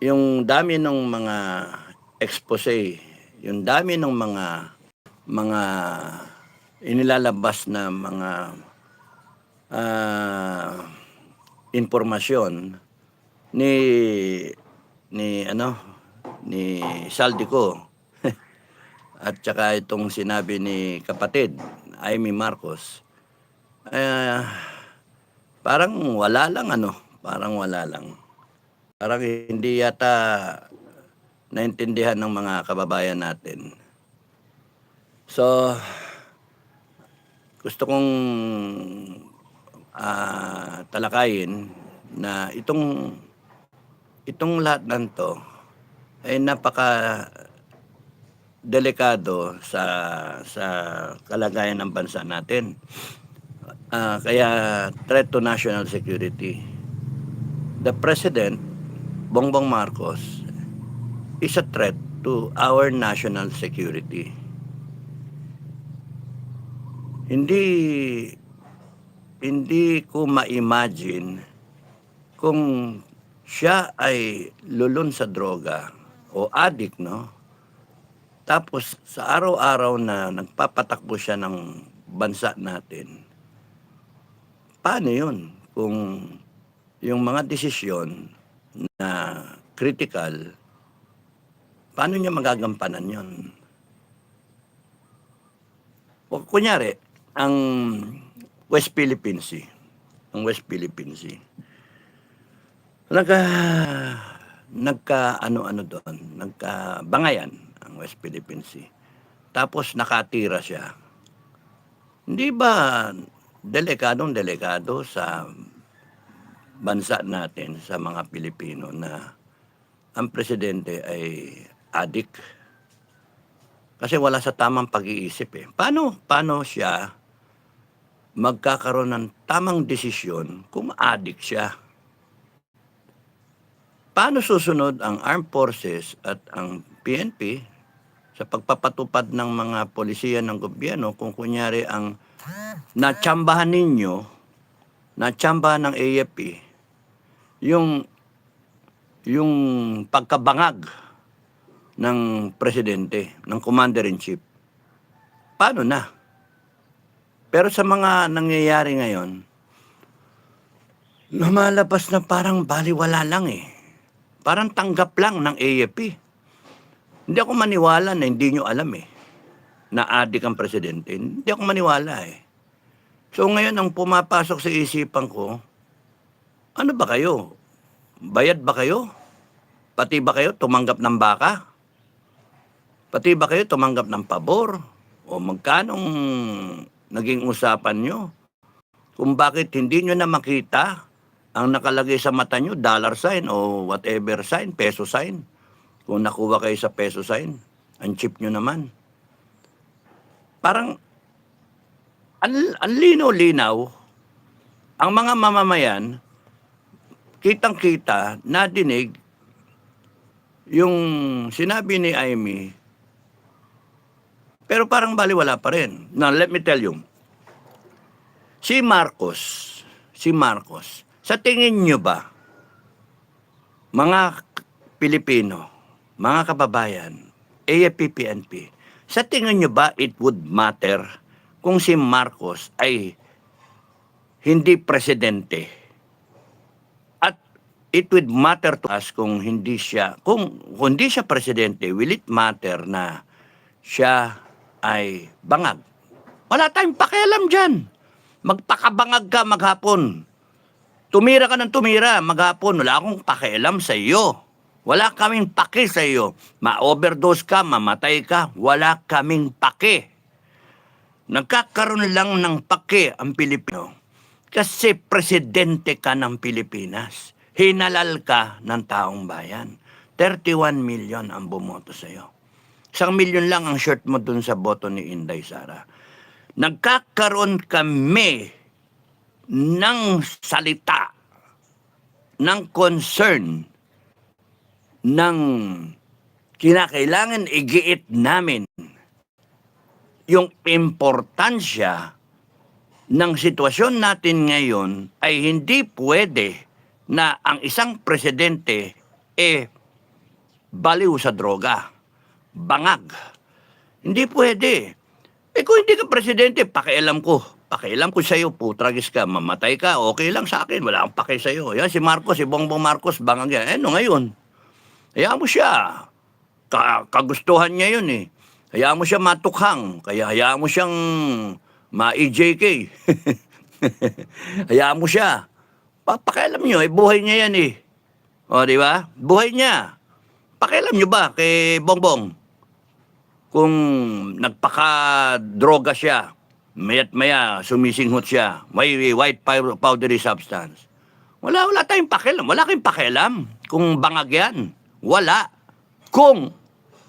yung dami ng mga expose, yung dami ng mga inilalabas na mga ah, impormasyon ni ni Saldico at saka itong sinabi ni kapatid Amy Marcos, eh, parang wala lang parang wala lang. Parang hindi yata naintindihan ng mga kababayan natin. So, gusto kong talakayin na itong lahat ng to ay napaka delikado sa kalagayan ng bansa natin. Kaya threat to national security. The President, Bongbong Marcos, is a threat to our national security. Hindi ko ma-imagine kung siya ay lulun sa droga o addict, no? Tapos sa araw-araw na nagpapatakbo siya ng bansa natin, paano yun? Kung yung mga desisyon na critical, paano niya magagampanan yun? O, kunyari, ang West Philippine Sea, nagkabangayan ang West Philippine Sea. Tapos nakatira siya. Hindi ba delikado sa bansa natin, sa mga Pilipino, na ang presidente ay addict? Kasi wala sa tamang pag-iisip eh. Paano siya magkakaroon ng tamang desisyon kung addict siya? Paano susunod ang Armed Forces at ang PNP sa pagpapatupad ng mga polisiya ng gobyerno kung kunyari ang natsambahan ng AFP, yung pagkabangag ng presidente, ng commander-in-chief? Paano na? Pero sa mga nangyayari ngayon, lumalabas na parang baliwala lang eh. Parang tanggap lang ng AFP. Hindi ako maniwala na hindi nyo alam eh, na adik ang presidente. Hindi ako maniwala eh. So ngayon ang pumapasok sa isipan ko, ano ba kayo? Bayad ba kayo? Pati ba kayo tumanggap ng baka? Pati ba kayo tumanggap ng pabor? O magkanong naging usapan nyo? Kung bakit hindi nyo na makita ang nakalagay sa mata nyo, dollar sign o whatever sign, peso sign. Kung nakuha kayo sa peso sign, ang cheap nyo naman. Parang, ang linaw-linaw, ang mga mamamayan, kitang-kita, nadinig, yung sinabi ni Amy, pero parang baliwala pa rin. Now, let me tell you, si Marcos, sa tingin nyo ba, mga Pilipino, mga kababayan, AFP-PNP, sa tingin nyo ba it would matter kung si Marcos ay hindi presidente? At it would matter to us kung hindi siya presidente, will it matter na siya ay bangag? Wala tayong pakialam dyan. Magpakabangag ka maghapon. Tumira ka ng tumira maghapon. Wala akong pakialam sa iyo. Wala kaming pake sa iyo. Ma-overdose ka, mamatay ka. Wala kaming pake. Nagkakaroon lang ng pake ang Pilipino kasi presidente ka ng Pilipinas. Hinalal ka ng taong bayan. 31 million ang bumoto sa iyo. 1 million lang ang shirt mo dun sa boto ni Inday Sara. Nagkakaroon kami ng salita, ng concern, ng kinakailangan igiit namin yung importansya ng sitwasyon natin ngayon ay hindi pwede na ang isang presidente baliw sa droga, bangag. Hindi pwede. Eh kung hindi ka presidente, pakialam ko. Pakialam ko sa'yo, putragis ka, mamatay ka, okay lang sa akin, wala akong paki sa'yo. Yan, si Marcos, si Bongbong Marcos, bangag yan. Eh, no, ngayon, hayaan mo siya. Kagustuhan niya yun eh. Hayaan mo siya matukhang, kaya hayaan mo siyang ma-EJK. Hayaan mo siya. Pakialam nyo, eh, buhay niya yan eh. O, di ba? Buhay niya. Pakialam nyo ba kay Bongbong? Kung nagpaka-droga siya, maya't maya sumisinghot siya, may white powdery substance. Wala tayong pakialam. Wala kayong pakialam kung bangag yan. Wala. Kung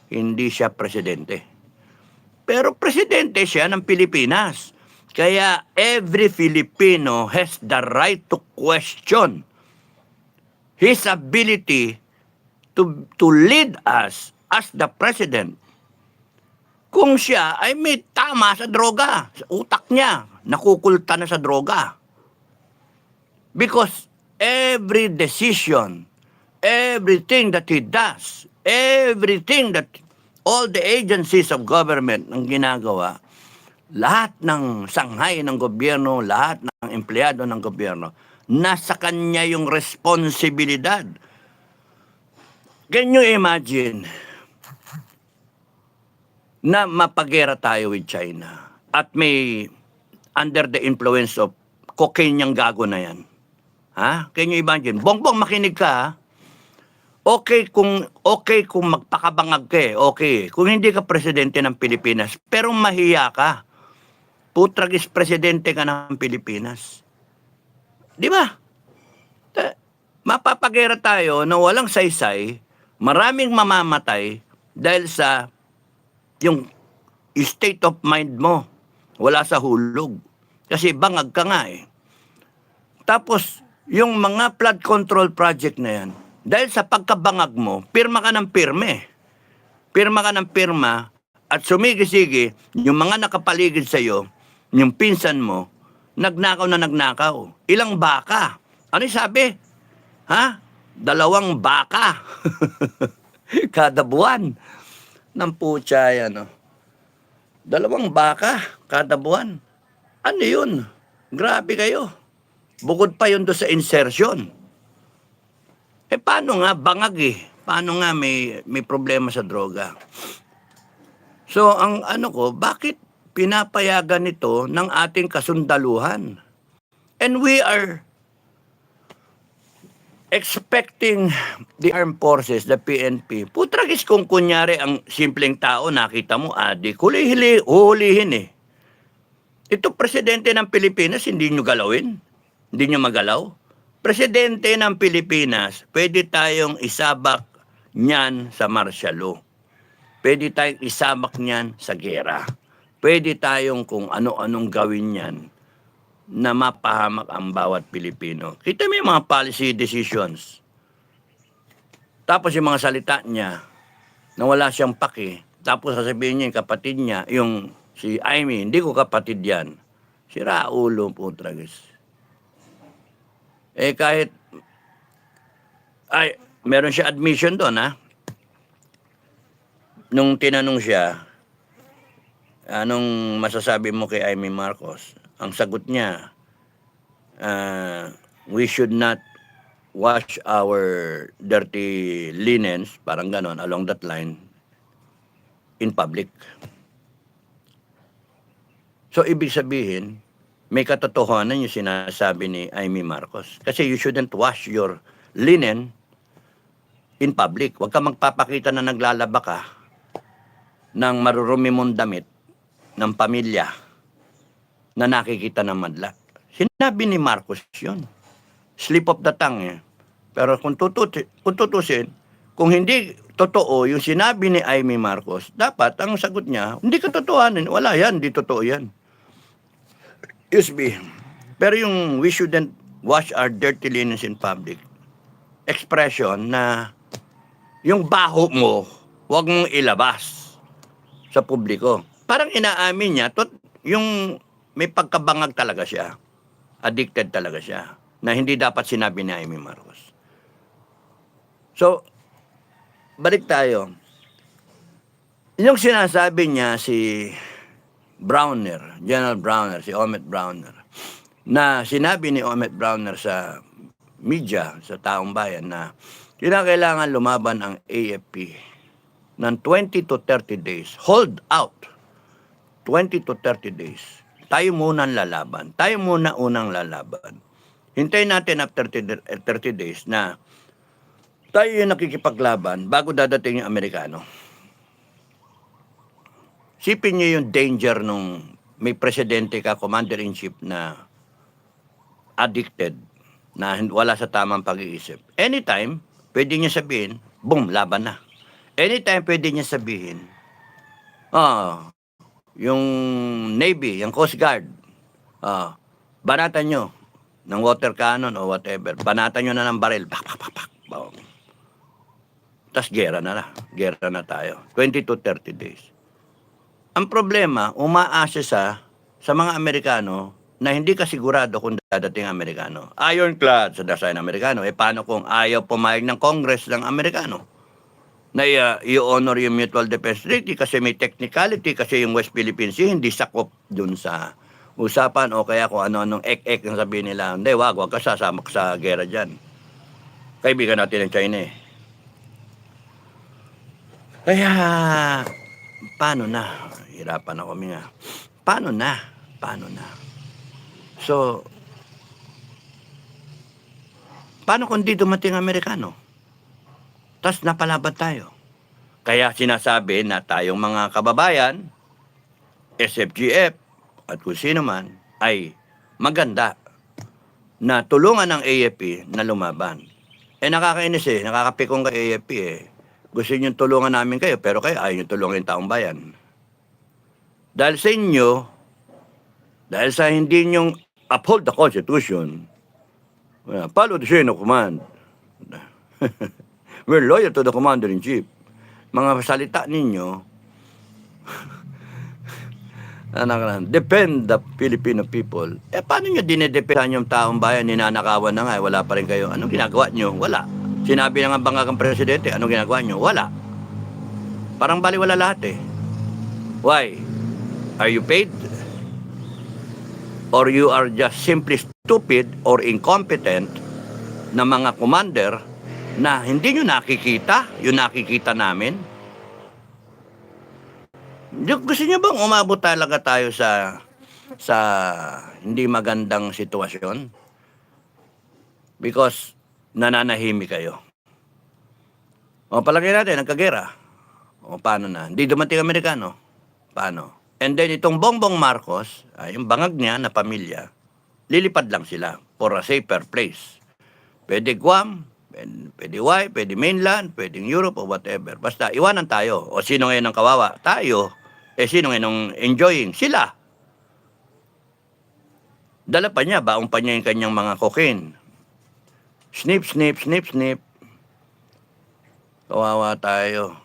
hindi siya presidente. Pero presidente siya ng Pilipinas. Kaya every Filipino has the right to question his ability to lead us as the president. Kung siya ay may tama sa droga, sa utak niya, nakukulta na sa droga. Because every decision, everything that he does, everything that all the agencies of government ang ginagawa, lahat ng sanghay ng gobyerno, lahat ng empleyado ng gobyerno, nasa kanya yung responsibilidad. Can you imagine na mapagera tayo with China at may under the influence of cocaine yung gago na yan? Ha? Can you imagine? Bongbong, makinig ka, ha? Okay kung magpakabangag ka eh, okay. Kung hindi ka presidente ng Pilipinas, pero mahiya ka. Putragis presidente ka ng Pilipinas. Di ba? Mapapagera tayo na walang saysay, maraming mamamatay dahil sa yung state of mind mo, wala sa hulog. Kasi bangag ka nga eh. Tapos, yung mga flood control project na yan, dahil sa pagkabangag mo, pirma ka ng pirme. Pirma ka ng pirma at sumigi-sige, yung mga nakapaligid sa'yo, yung pinsan mo, nagnakaw na nagnakaw. Ilang baka? Ano sabi? Ha? 2 baka. Kada buwan. Ng putya yan, 2 baka kada buwan. Ano yun? Grabe kayo. Bukod pa yun doon sa insertion. Eh paano nga bangag eh? Paano nga may problema sa droga? So ang ano ko, bakit pinapayagan ito ng ating kasundaluhan? And we are expecting the armed forces, the PNP. Putragis kung kunyari ang simpleng tao, nakita mo, adik, hulihin eh. Ito presidente ng Pilipinas, hindi nyo galawin? Hindi nyo magalaw? Presidente ng Pilipinas, pwede tayong isabak niyan sa martial law. Pwede tayong isabak niyan sa gera. Pwede tayong kung ano-anong gawin niyan na mapahamak ang bawat Pilipino. Kita mo yung mga policy decisions. Tapos yung mga salita niya na wala siyang paki. Tapos sasabihin niya yung kapatid niya, yung si Amy, hindi ko kapatid yan. Si Raulo, putragis. Eh kahit, meron siya admission doon, ha? Nung tinanong siya, anong masasabi mo kay Amy Marcos? Ang sagot niya, we should not wash our dirty linens, parang ganon, along that line, in public. So, ibig sabihin, may katotohanan yung sinasabi ni Amy Marcos. Kasi you shouldn't wash your linen in public. Huwag ka magpapakita na naglalaba ka ng marurumi mong damit ng pamilya na nakikita ng madla. Sinabi ni Marcos yun. Slip of the tongue eh. Pero kung tutusin, kung hindi totoo yung sinabi ni Amy Marcos, dapat ang sagot niya, hindi katotohanan. Wala yan, hindi totoo yan. Excuse me. Pero yung we shouldn't wash our dirty linens in public, expression na yung baho mo, huwag mong ilabas sa publiko. Parang inaamin niya, yung may pagkabangag talaga siya. Addicted talaga siya. Na hindi dapat sinabi ni Amy Marcos. So, balik tayo. Yung sinasabi niya si Browner, General Browner, si Omet Browner, na sinabi ni Omet Browner sa media, sa taong bayan, na kinakailangan lumaban ang AFP ng 20 to 30 days. Hold out. 20 to 30 days. Tayo muna ang lalaban. Tayo muna unang lalaban. Hintayin natin after 30 days na tayo yung nakikipaglaban bago dadating yung Amerikano. Sipin niyo yung danger nung may presidente ka, commander-in-chief na addicted, na wala sa tamang pag-iisip. Anytime, pwede niya sabihin, boom, laban na. Anytime, pwede niya sabihin, yung Navy, yung Coast Guard, banatan nyo ng water cannon o whatever. Banatan nyo na ng baril. Pak, pak, pak, pak. Tapos gera na tayo. 20 to 30 days. Ang problema, umaasa sa mga Amerikano na hindi ka sigurado kung dadating ang Amerikano. Ironclad sa dasayan ng Amerikano. Paano kung ayaw pumayag ng Congress ng Amerikano na i-honor yung Mutual Defense Treaty kasi may technicality, kasi yung West Philippine Sea hindi sakop dun sa usapan, o kaya kung ano-anong ek-ek ang sabihin nila. Hindi, wag ka sasama sa gera dyan. Kaibigan natin ng China eh. Kaya, paano na? Hirapan ako nga. Paano na? So, paano kung di dumating ang Amerikano? Tapos napalaban tayo. Kaya sinasabi na tayong mga kababayan, SFGF, at kung sino man, ay maganda na tulungan ng AFP na lumaban. Nakakainis nakakapikong ka AFP Gusto nyo tulungan namin kayo, pero kayo ayaw nyo tulungan yung taong bayan. Dahil sa inyo, dahil sa hindi nyo uphold the Constitution, follow the chain of command. We're loyal to the Commander-in-Chief. Mga salita ninyo, defend the Filipino people. Paano nyo dinedependan yung taong bayan? Ninanakawan na nga, wala pa rin kayo. Anong ginagawa nyo? Wala. Sinabi na nga bangagang presidente, anong ginagawa nyo? Wala. Parang baliwala lahat Why? Are you paid? Or you are just simply stupid or incompetent na mga commander na hindi nyo nakikita, yung nakikita namin? Gusto nyo bang umabot talaga tayo sa hindi magandang sitwasyon? Because nananahimik kayo. Palagay natin, nagkagera. Paano na? Hindi dumating Amerikano. Paano? And then itong Bongbong Marcos, yung bangag niya na pamilya, lilipad lang sila for a safer place. Pwede Guam, pwede Hawaii, pwede mainland, pwedeng Europe o whatever. Basta iwanan tayo. O sino ngayon ang kawawa? Tayo. Sino ngayon ang enjoying? Sila. Dala pa niya, baong pa niya yung kanyang mga cocaine. Snip, snip, snip, snip. Kawawa tayo.